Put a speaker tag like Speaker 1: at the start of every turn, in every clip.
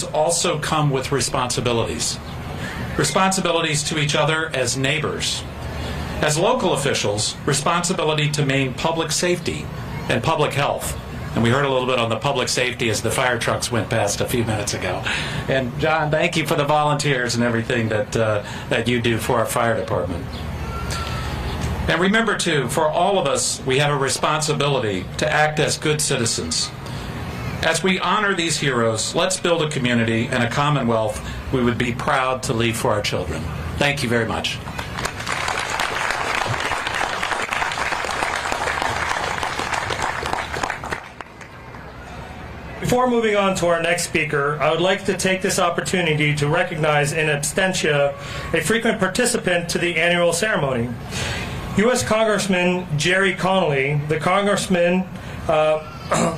Speaker 1: also come with responsibilities. Responsibilities to each other as neighbors. As local officials, responsibility to maintain public safety and public health. And we heard a little bit on the public safety as the fire trucks went past a few minutes ago. And John, thank you for the volunteers and everything that you do for our fire department. And remember too, for all of us, we have a responsibility to act as good citizens. As we honor these heroes, let's build a community and a commonwealth we would be proud to leave for our children. Thank you very much.
Speaker 2: Before moving on to our next speaker, I would like to take this opportunity to recognize in absentia a frequent participant to the annual ceremony. U.S. Congressman Jerry Connolly, the congressman, a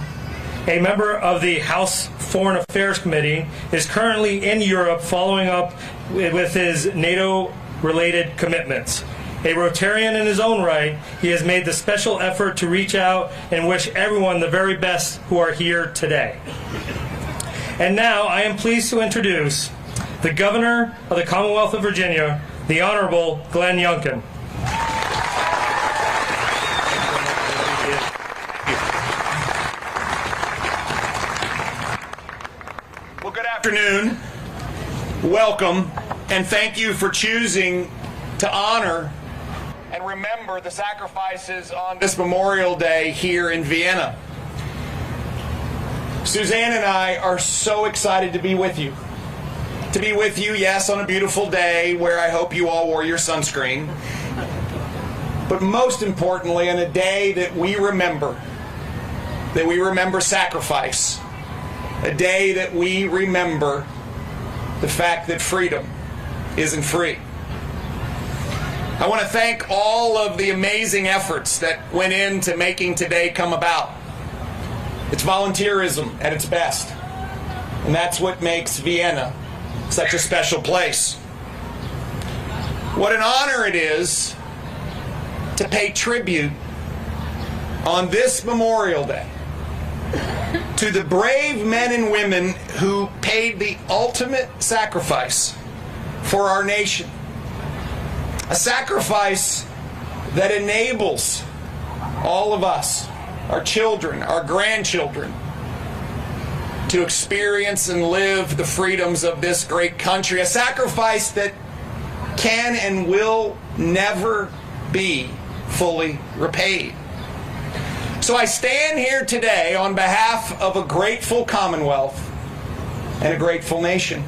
Speaker 2: member of the House Foreign Affairs Committee, is currently in Europe following up with his NATO-related commitments. A Rotarian in his own right, he has made the special effort to reach out and wish everyone the very best who are here today. And now I am pleased to introduce the Governor of the Commonwealth of Virginia, the Honorable Glenn Youngkin.
Speaker 3: Well, good afternoon. Welcome, and thank you for choosing to honor and remember the sacrifices on this Memorial Day here in Vienna. Suzanne and I are so excited to be with you. To be with you, yes, on a beautiful day where I hope you all wore your sunscreen. But most importantly, on a day that we remember sacrifice. A day that we remember the fact that freedom isn't free. I want to thank all of the amazing efforts that went into making today come about. It's volunteerism at its best. And that's what makes Vienna such a special place. What an honor it is to pay tribute on this Memorial Day to the brave men and women who paid the ultimate sacrifice for our nation. A sacrifice that enables all of us, our children, our grandchildren, to experience and live the freedoms of this great country. A sacrifice that can and will never be fully repaid. So I stand here today on behalf of a grateful Commonwealth and a grateful nation.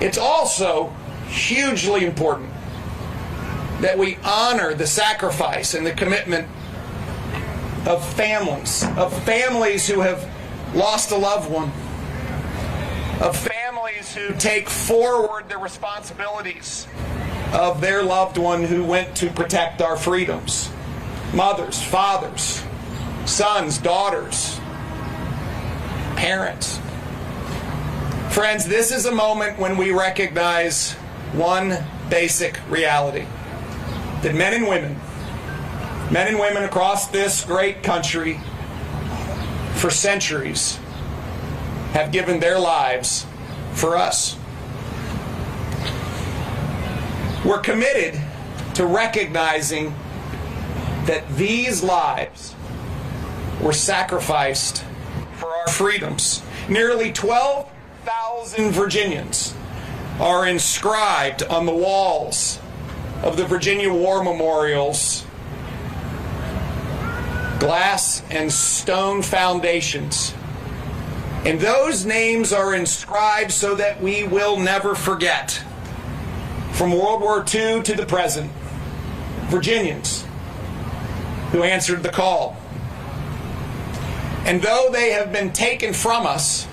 Speaker 3: It's also hugely important that we honor the sacrifice and the commitment of families who have lost a loved one, of families who take forward the responsibilities of their loved one who went to protect our freedoms. Mothers, fathers, sons, daughters, parents. Friends, this is a moment when we recognize one basic reality. That men and women across this great country for centuries have given their lives for us. We're committed to recognizing that these lives were sacrificed for our freedoms. Nearly 12,000 Virginians are inscribed on the walls of the Virginia War Memorial's glass and stone foundations. And those names are inscribed so that we will never forget, from World War II to the present, Virginians who answered the call. And though they have been taken from us,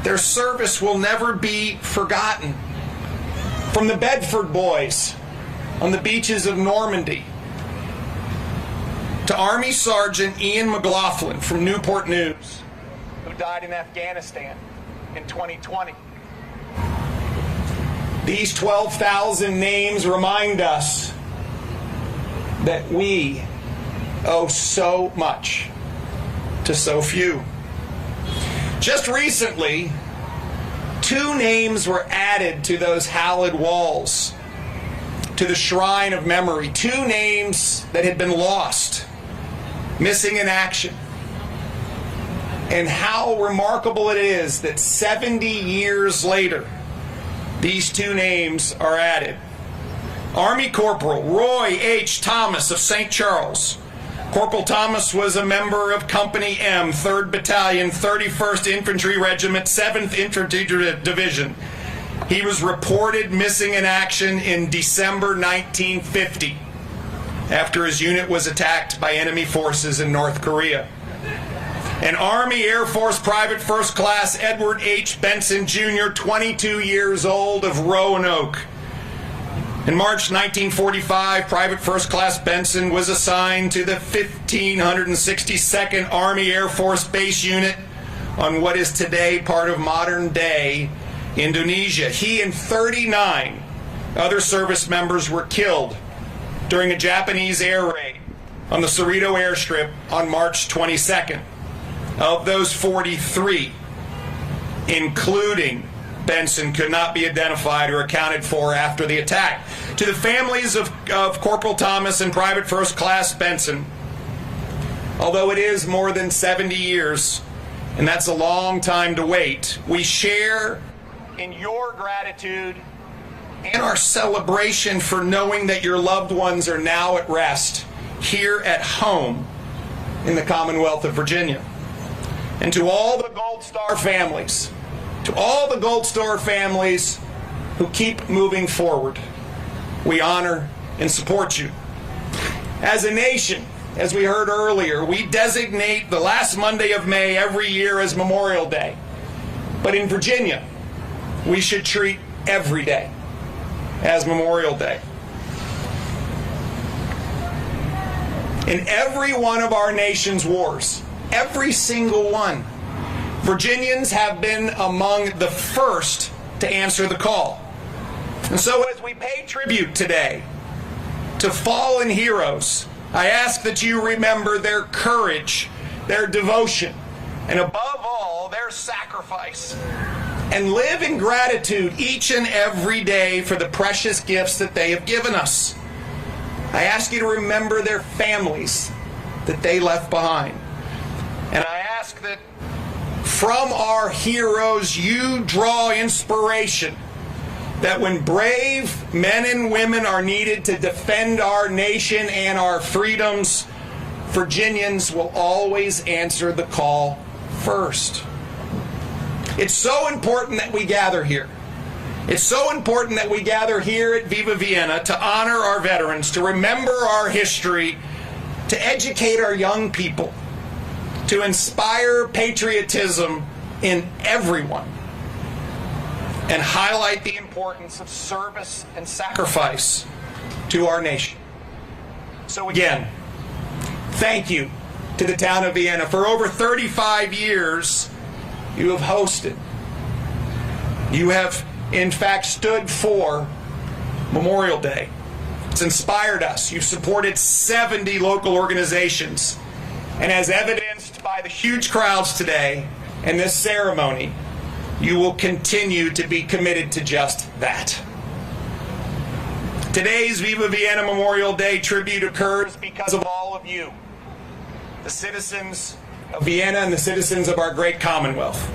Speaker 3: their service will never be forgotten. From the Bedford Boys on the beaches of Normandy, to Army Sergeant Ian McLaughlin from Newport News, who died in Afghanistan in 2020. These 12,000 names remind us that we owe so much to so few. Just recently, 2 names were added to those hallowed walls, to the shrine of memory. 2 names that had been lost, missing in action. And how remarkable it is that 70 years later, these 2 names are added. Army Corporal Roy H. Thomas of St. Charles. Corporal Thomas was a member of Company M, 3rd Battalion, 31st Infantry Regiment, 7th Infantry Division. He was reported missing in action in December 1950 after his unit was attacked by enemy forces in North Korea. And Army Air Force Private First Class Edward H. Benson Jr., 22 years old, of Roanoke. In March 1945, Private First Class Benson was assigned to the 1562nd Army Air Force Base Unit on what is today part of modern-day Indonesia. He and 39 other service members were killed during a Japanese air raid on the Cerrito airstrip on March 22nd. Of those 43, including Benson, could not be identified or accounted for after the attack. To the families of Corporal Thomas and Private First Class Benson, although it is more than 70 years, and that's a long time to wait, we share in your gratitude and our celebration for knowing that your loved ones are now at rest here at home in the Commonwealth of Virginia. And to all the Gold Star families, who keep moving forward, we honor and support you. As a nation, as we heard earlier, we designate the last Monday of May every year as Memorial Day. But in Virginia, we should treat every day as Memorial Day. In every one of our nation's wars, every single one, Virginians have been among the first to answer the call. And so as we pay tribute today to fallen heroes, I ask that you remember their courage, their devotion, and above all, their sacrifice. And live in gratitude each and every day for the precious gifts that they have given us. I ask you to remember their families that they left behind. And I ask that from our heroes you draw inspiration, that when brave men and women are needed to defend our nation and our freedoms, Virginians will always answer the call first. It's so important that we gather here. It's so important that we gather here at Viva Vienna to honor our veterans, to remember our history, to educate our young people, to inspire patriotism in everyone, and highlight the importance of service and sacrifice to our nation. So again, thank you to the town of Vienna. For over 35 years, you have hosted. You have, in fact, stood for Memorial Day. It's inspired us. You've supported 70 local organizations. And as evidenced by the huge crowds today and this ceremony, you will continue to be committed to just that. Today's Viva Vienna Memorial Day tribute occurs because of all of you, the citizens of Vienna and the citizens of our great Commonwealth.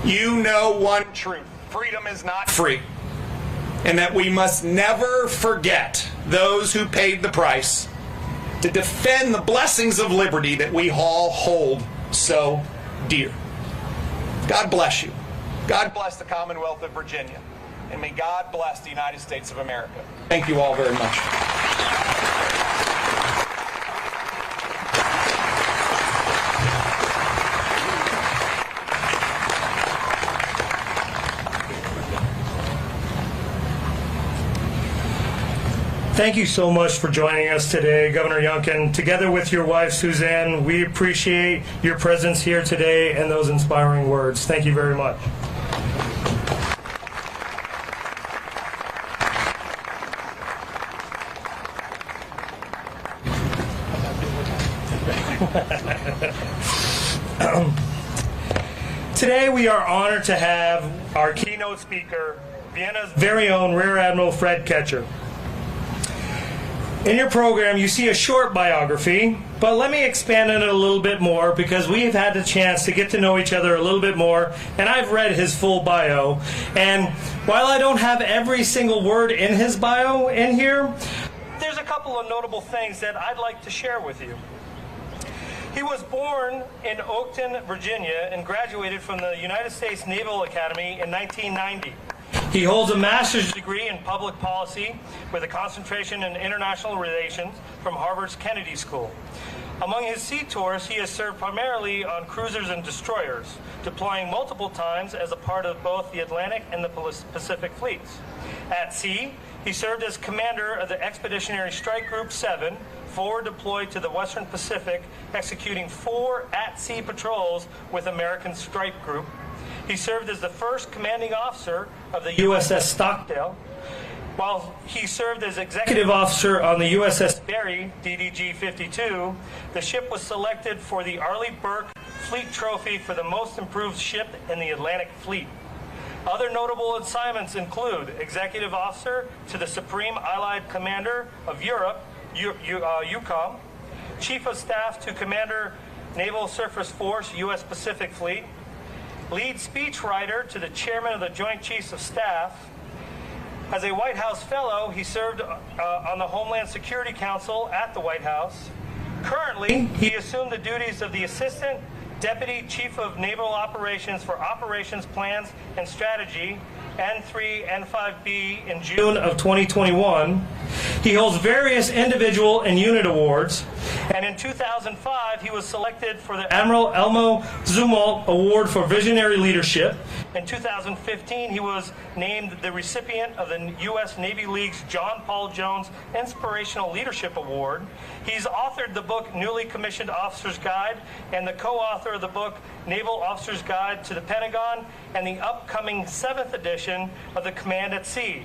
Speaker 3: You know one truth: freedom is not free, and that we must never forget those who paid the price to defend the blessings of liberty that we all hold so dear. God bless you. God bless the Commonwealth of Virginia. And may God bless the United States of America. Thank you all very much.
Speaker 2: Thank you so much for joining us today, Governor Youngkin. Together with your wife, Suzanne, we appreciate your presence here today and those inspiring words. Thank you very much. Today we are honored to have our keynote speaker, Vienna's very own Rear Admiral Fred Ketcher. In your program, you see a short biography, but let me expand on it a little bit more because we've had the chance to get to know each other a little bit more, and I've read his full bio. And while I don't have every single word in his bio in here, there's a couple of notable things that I'd like to share with you. He was born in Youngkin, Virginia, and graduated from the United States Naval Academy in 1990. He holds a master's degree in public policy with a concentration in international relations from Harvard's Kennedy School. Among his sea tours, he has served primarily on cruisers and destroyers, deploying multiple times as a part of both the Atlantic and the Pacific fleets. At sea, he served as commander of the Expeditionary Strike Group 7, forward deployed to the Western Pacific, executing 4 at-sea patrols with American Strike Group. He served as the first commanding officer of the USS Stockdale, while he served as executive officer on the USS Berry, DDG-52. The ship was selected for the Arleigh Burke Fleet Trophy for the most improved ship in the Atlantic Fleet. Other notable assignments include executive officer to the Supreme Allied Commander of Europe, Younkin, chief of staff to Commander Naval Surface Force, U.S. Pacific Fleet, lead speechwriter to the chairman of the Joint Chiefs of Staff. As a White House fellow, he served on the Homeland Security Council at the White House. Currently, he assumed the duties of the Assistant Deputy Chief of Naval Operations for Operations Plans and Strategy, N3, N5B, in June of 2021. He holds various individual and unit awards, and in 2005 he was selected for the Admiral Elmo Zumwalt Award for Visionary Leadership. In 2015 he was named the recipient of the U.S. Navy League's John Paul Jones Inspirational Leadership Award. He's authored the book Newly Commissioned Officer's Guide and the co-author of the book Naval Officer's Guide to the Pentagon and the upcoming 7th edition of the Command at Sea.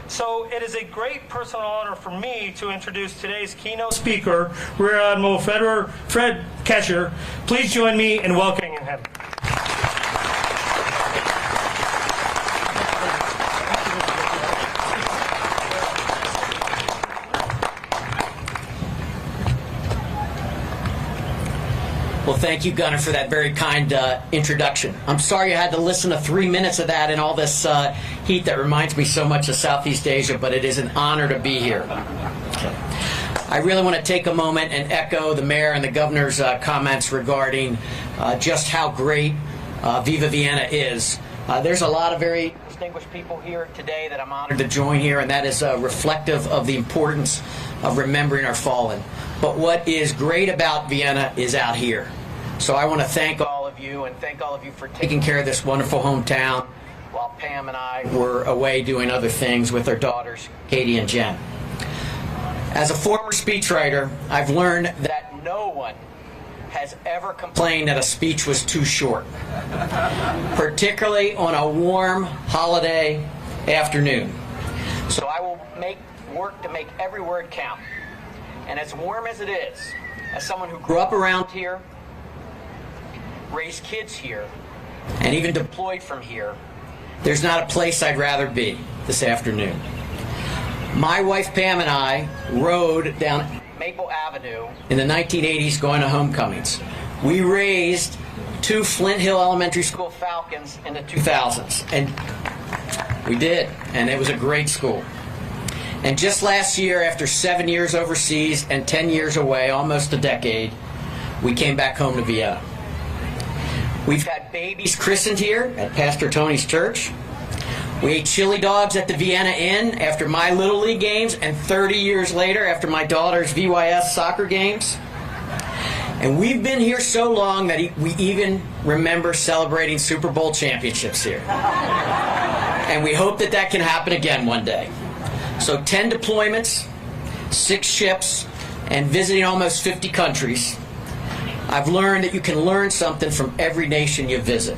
Speaker 2: So it is a great personal honor for me to introduce today's keynote speaker, Rear Admiral Fred Ketcher. Please join me in welcoming him.
Speaker 4: Well, thank you, Gunnar, for that very kind introduction. I'm sorry I had to listen to 3 minutes of that in all this heat that reminds me so much of Southeast Asia, but it is an honor to be here. Okay. I really want to take a moment and echo the mayor and the governor's comments regarding just how great Viva Vienna is. There's a lot of very distinguished people here today that I'm honored to join here, and that is reflective of the importance of remembering our fallen. But what is great about Vienna is out here. So I want to thank all of you and thank all of you for taking care of this wonderful hometown while Pam and I were away doing other things with our daughters, Katie and Jen. As a former speechwriter, I've learned that no one has ever complained that a speech was too short, particularly on a warm holiday afternoon. So I will work to make every word count. And as warm as it is, as someone who grew up around here, raised kids here, and even deployed from here, there's not a place I'd rather be this afternoon. My wife Pam and I rode down Maple Avenue in the 1980s going to homecomings. We raised 2 Flint Hill Elementary School Falcons in the 2000s, and we did, and it was a great school. And just last year, after 7 years overseas and 10 years away, almost a decade, we came back home to Vienna. We've had babies christened here at Pastor Tony's church. We ate chili dogs at the Vienna Inn after my Little League games, and 30 years later after my daughter's VYS soccer games. And we've been here so long that we even remember celebrating Super Bowl championships here. And we hope that that can happen again one day. So 10 deployments, 6 ships, and visiting almost 50 countries. I've learned that you can learn something from every nation you visit.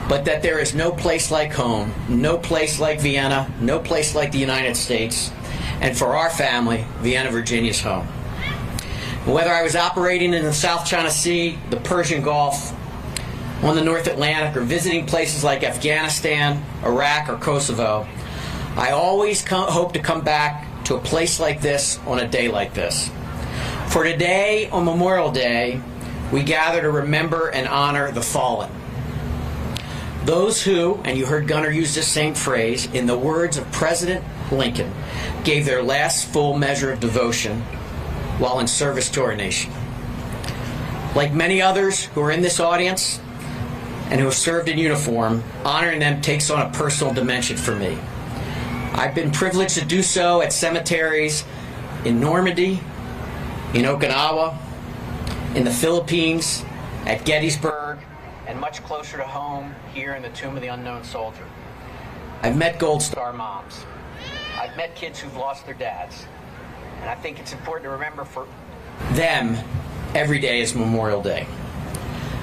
Speaker 4: But that there is no place like home, no place like Vienna, no place like the United States. And for our family, Vienna, Virginia's home. Whether I was operating in the South China Sea, the Persian Gulf, on the North Atlantic or visiting places like Afghanistan, Iraq, or Kosovo, I always hope to come back to a place like this on a day like this. For today, on Memorial Day, we gather to remember and honor the fallen. Those who, and you heard Gunnar use this same phrase, in the words of President Lincoln, gave their last full measure of devotion while in service to our nation. Like many others who are in this audience and who have served in uniform, honoring them takes on a personal dimension for me. I've been privileged to do so at cemeteries in Normandy, in Okinawa, in the Philippines, at Gettysburg, and much closer to home here in the Tomb of the Unknown Soldier. I've met Gold Star moms. I've met kids who've lost their dads. And I think it's important to remember for them, every day is Memorial Day.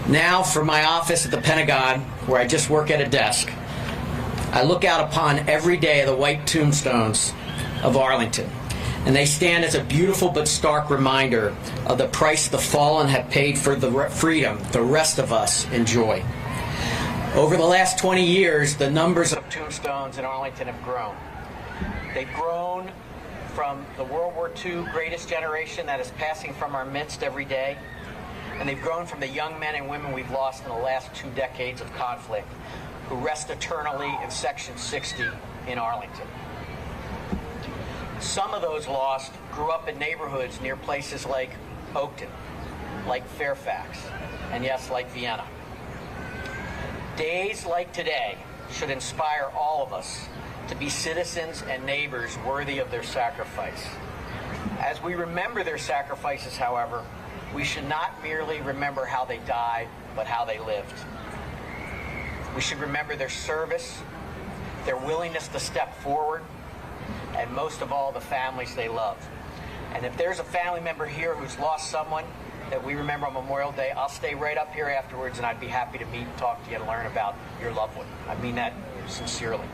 Speaker 4: Now, from my office at the Pentagon, where I just work at a desk, I look out upon every day the white tombstones of Arlington, and they stand as a beautiful but stark reminder of the price the fallen have paid for the freedom the rest of us enjoy. Over the last 20 years, the numbers of tombstones in Arlington have grown. They've grown from the World War II greatest generation that is passing from our midst every day, and they've grown from the young men and women we've lost in the last 2 decades of conflict, who rest eternally in Section 60 in Arlington. Some of those lost grew up in neighborhoods near places like Oakton, like Fairfax, and yes, like Vienna. Days like today should inspire all of us to be citizens and neighbors worthy of their sacrifice. As we remember their sacrifices, however, we should not merely remember how they died, but how they lived. We should remember their service, their willingness to step forward, and most of all, the families they loved. And if there's a family member here who's lost someone that we remember on Memorial Day, I'll stay right up here afterwards, and I'd be happy to meet and talk to you and learn about your loved one. I mean that sincerely.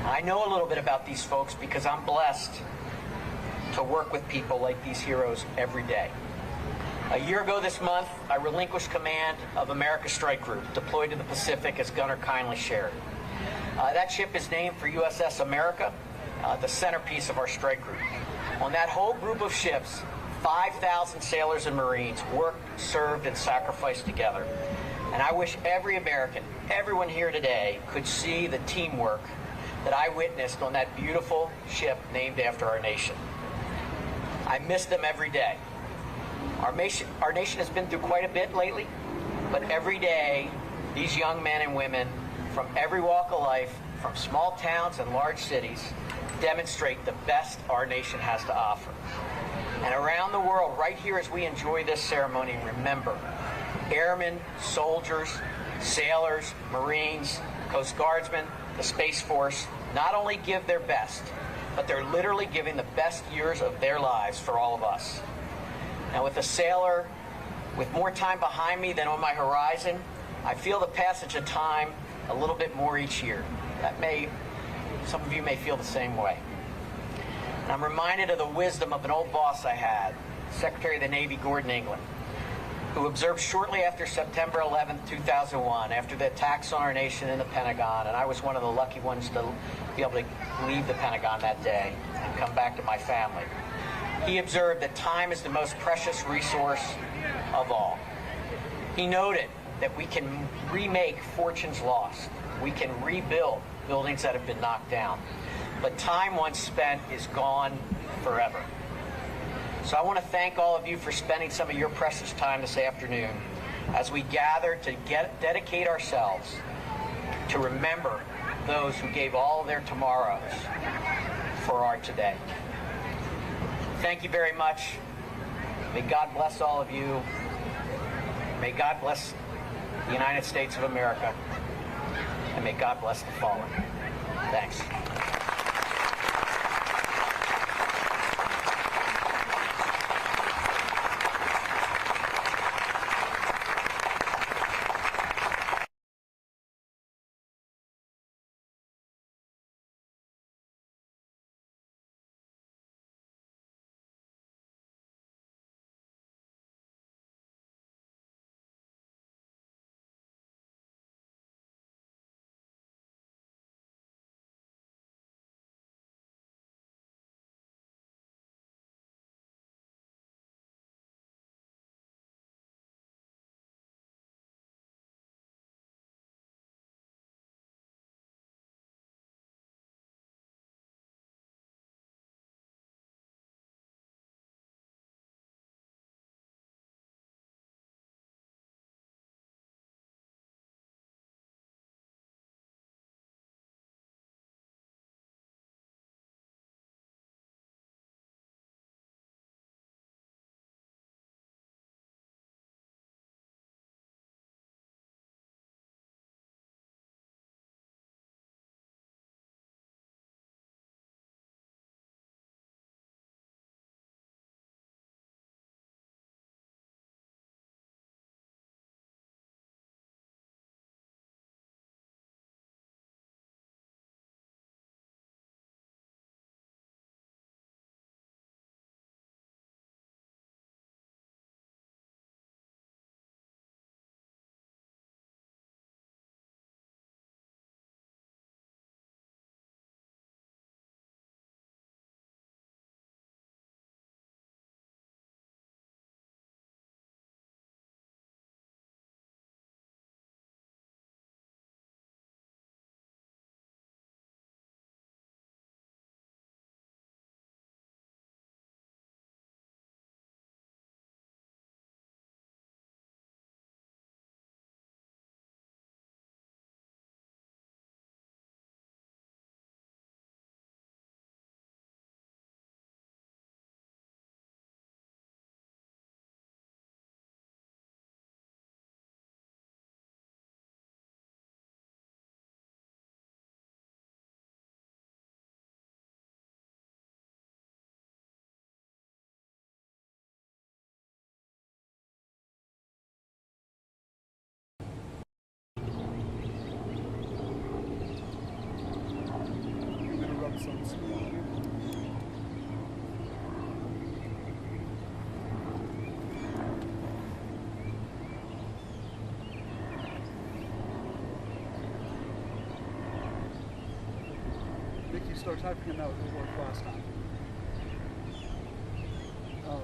Speaker 4: I know a little bit about these folks because I'm blessed to work with people like these heroes every day. A year ago this month, I relinquished command of America's Strike Group, deployed to the Pacific, as Gunnar kindly shared. That ship is named for USS America, the centerpiece of our strike group. On that whole group of ships, 5,000 sailors and Marines worked, served, and sacrificed together. And I wish every American, everyone here today, could see the teamwork that I witnessed on that beautiful ship named after our nation. I miss them every day. Our nation has been through quite a bit lately, but every day, these young men and women from every walk of life, from small towns and large cities, demonstrate the best our nation has to offer. And around the world, right here as we enjoy this ceremony, remember, airmen, soldiers, sailors, Marines, Coast Guardsmen, the Space Force, not only give their best, but they're literally giving the best years of their lives for all of us. Now, with a sailor with more time behind me than on my horizon, I feel the passage of time a little bit more each year. Some of you may feel the same way. And I'm reminded of the wisdom of an old boss I had, Secretary of the Navy Gordon England, who observed shortly after September 11, 2001, after the attacks on our nation in the Pentagon, and I was one of the lucky ones to be able to leave the Pentagon that day and come back to my family. He observed that time is the most precious resource of all. He noted that we can remake fortunes lost. We can rebuild buildings that have been knocked down. But time once spent is gone forever. So I want to thank all of you for spending some of your precious time this afternoon as we gather to dedicate ourselves to remember those who gave all of their tomorrows for our today. Thank you very much. May God bless all of you. May God bless the United States of America. And may God bless the fallen. Thanks.
Speaker 5: Mickey starts typing him out with the word last time. Oh.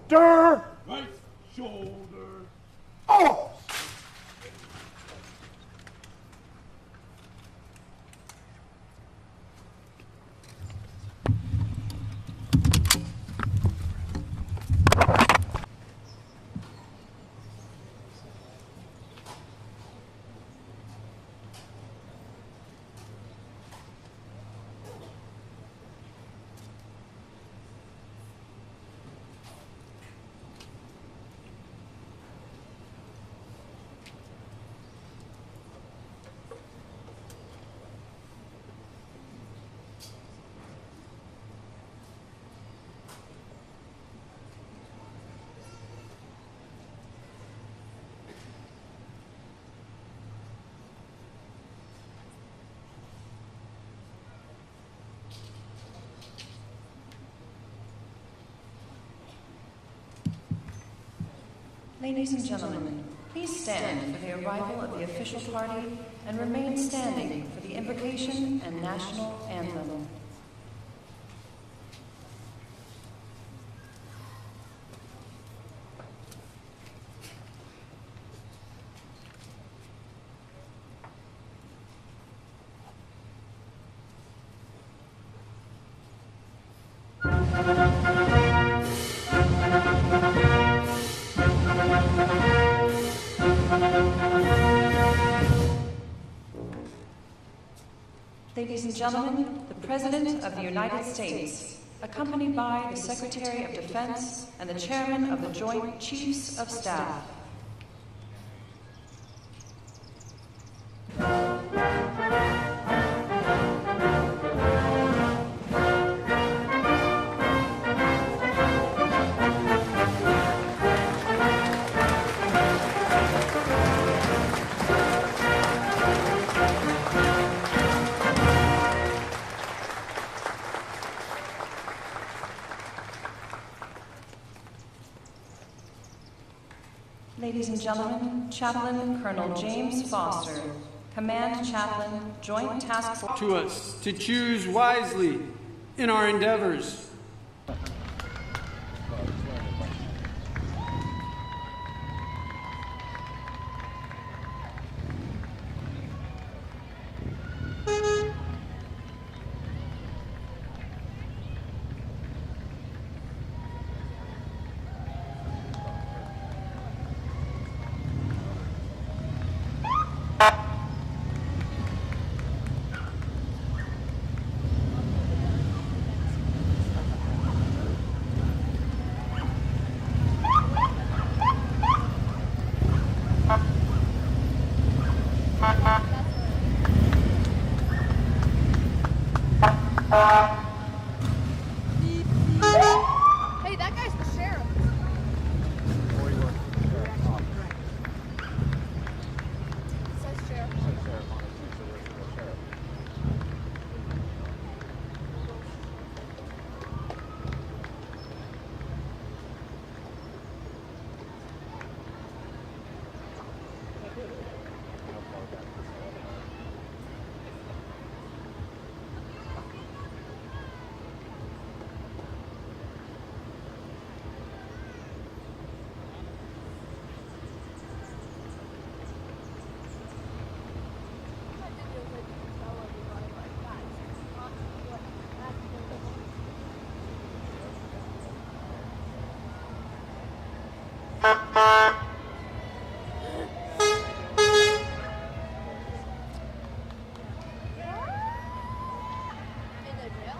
Speaker 6: shoulder. Right shoulder. Oh!
Speaker 7: Ladies and gentlemen, please stand for the arrival of the official party and remain standing for the invocation and national anthem. Ladies and gentlemen, the President of the United States, accompanied by the Secretary of Defense and the Chairman of the Joint Chiefs of Staff. Ladies and gentlemen, Chaplain Colonel James Foster, Command Chaplain, Joint Task Force.
Speaker 8: To us to choose wisely in our endeavors.
Speaker 9: Hey, that guy's the sheriff. It says sheriff. In the jail?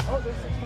Speaker 5: Oh, there's 16.